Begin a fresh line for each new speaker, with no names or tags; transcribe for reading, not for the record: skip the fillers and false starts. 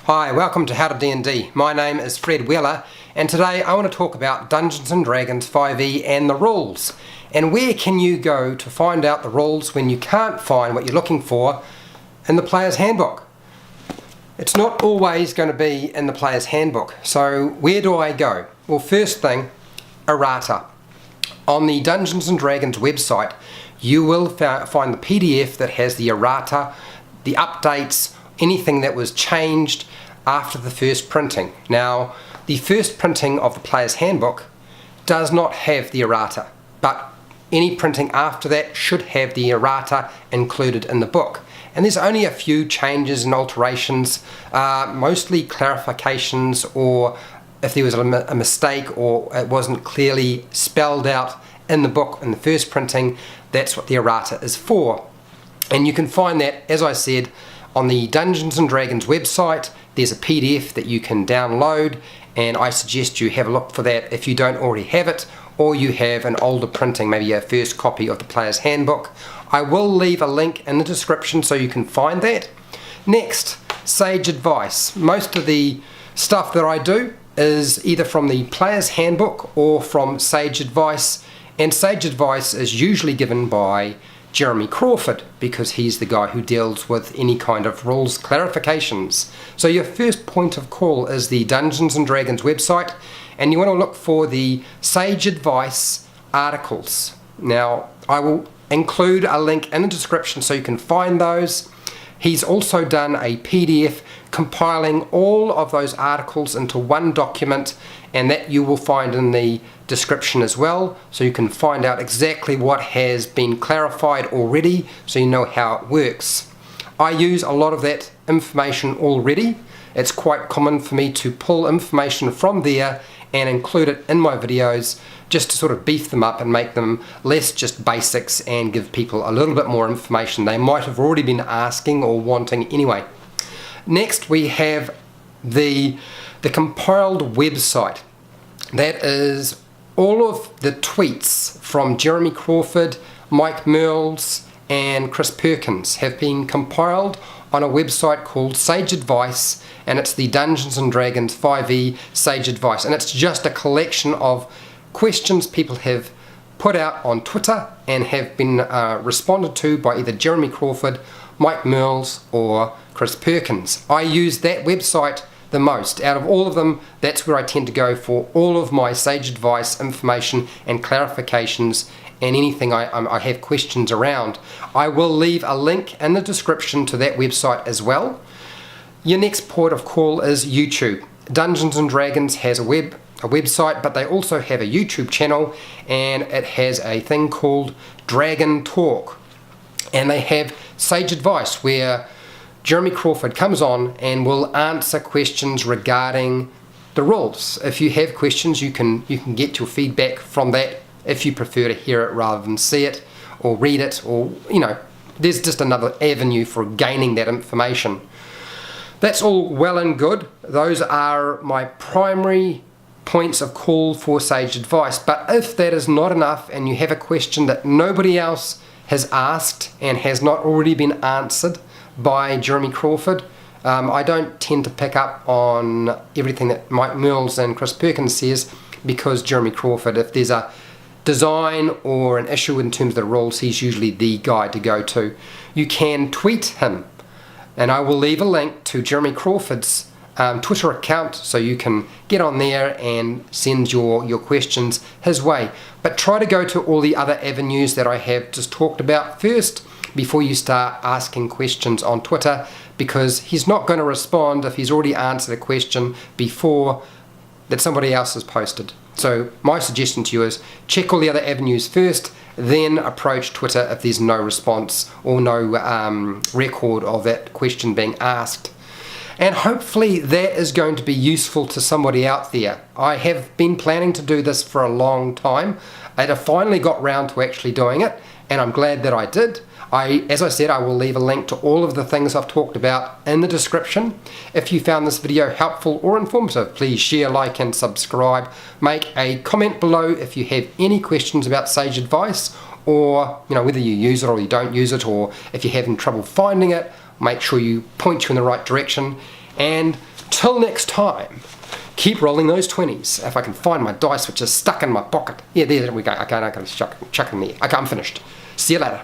Hi, welcome to HowtoDandD. My name is Fred Weller, and today I want to talk about Dungeons & Dragons 5e and the rules. And where can you go to find out the rules when you can't find what you're looking for in the player's handbook? It's not always going to be in the player's handbook. So where do I go? Well, first thing, Errata. On the Dungeons & Dragons website, you will find the PDF that has the errata, the updates, anything that was changed after the first printing. Now, the first printing of the player's handbook does not have the errata, but any printing after that should have the errata included in the book. And there's only a few changes and alterations, mostly clarifications, or if there was a mistake or it wasn't clearly spelled out in the book in the first printing, that's what the errata is for. And you can find that, as I said, on the Dungeons & Dragons website. There's a PDF that you can download, and I suggest you have a look for that if you don't already have it, or you have an older printing, maybe a first copy of the player's handbook. I will leave a link in the description so you can find that. Next, Sage Advice. Most of the stuff that I do is either from the player's handbook or from Sage Advice, and Sage Advice is usually given by Jeremy Crawford, because he's the guy who deals with any kind of rules clarifications. So your first point of call is the Dungeons & Dragons website, and you want to look for the Sage Advice articles. Now, I will include a link in the description so you can find those. He's also done a PDF compiling all of those articles into one document, and that you will find in the description as well, so you can find out exactly what has been clarified already, so you know how it works. I use a lot of that information already. It's quite common for me to pull information from there and include it in my videos, just to sort of beef them up and make them less just basics and give people a little bit more information they might have already been asking or wanting anyway. Next, we have the compiled website. That is all of the tweets from Jeremy Crawford, Mike Merles, and Chris Perkins have been compiled on a website called Sage Advice, and it's the Dungeons & Dragons 5e Sage Advice, and it's just a collection of questions people have put out on Twitter and have been responded to by either Jeremy Crawford, Mike Merles, or Chris Perkins. I use that website the most. Out of all of them, that's where I tend to go for all of my Sage Advice information and clarifications and anything I have questions around. I will leave a link in the description to that website as well. Your next port of call is YouTube. Dungeons & Dragons has a website, but they also have a YouTube channel, and it has a thing called Dragon Talk. And they have Sage Advice, where Jeremy Crawford comes on and will answer questions regarding the rules. If you have questions, you can get your feedback from that if you prefer to hear it rather than see it or read it, or there's just another avenue for gaining that information. That's all well and good. Those are my primary points of call for Sage Advice. But if that is not enough and you have a question that nobody else has asked and has not already been answered by Jeremy Crawford, I don't tend to pick up on everything that Mike Merles and Chris Perkins says, because Jeremy Crawford, if there's a design or an issue in terms of the rules, he's usually the guy to go to. You can tweet him, and I will leave a link to Jeremy Crawford's Twitter account so you can get on there and send your questions his way. But try to go to all the other avenues that I have just talked about first before you start asking questions on Twitter, because he's not going to respond if he's already answered a question before that somebody else has posted. So my suggestion to you is check all the other avenues first, then approach Twitter if there's no response or no record of that question being asked. And hopefully that is going to be useful to somebody out there. I have been planning to do this for a long time. I finally got round to actually doing it, and I'm glad that I did. As I said, I will leave a link to all of the things I've talked about in the description. If you found this video helpful or informative, please share, like, and subscribe. Make a comment below if you have any questions about Sage Advice, or whether you use it or you don't use it, or if you're having trouble finding it, make sure you point you in the right direction. And till next time, keep rolling those 20s. If I can find my dice, which is stuck in my pocket. Yeah, there we go. Okay, I'm going to chuck in there. Okay, I'm finished. See you later.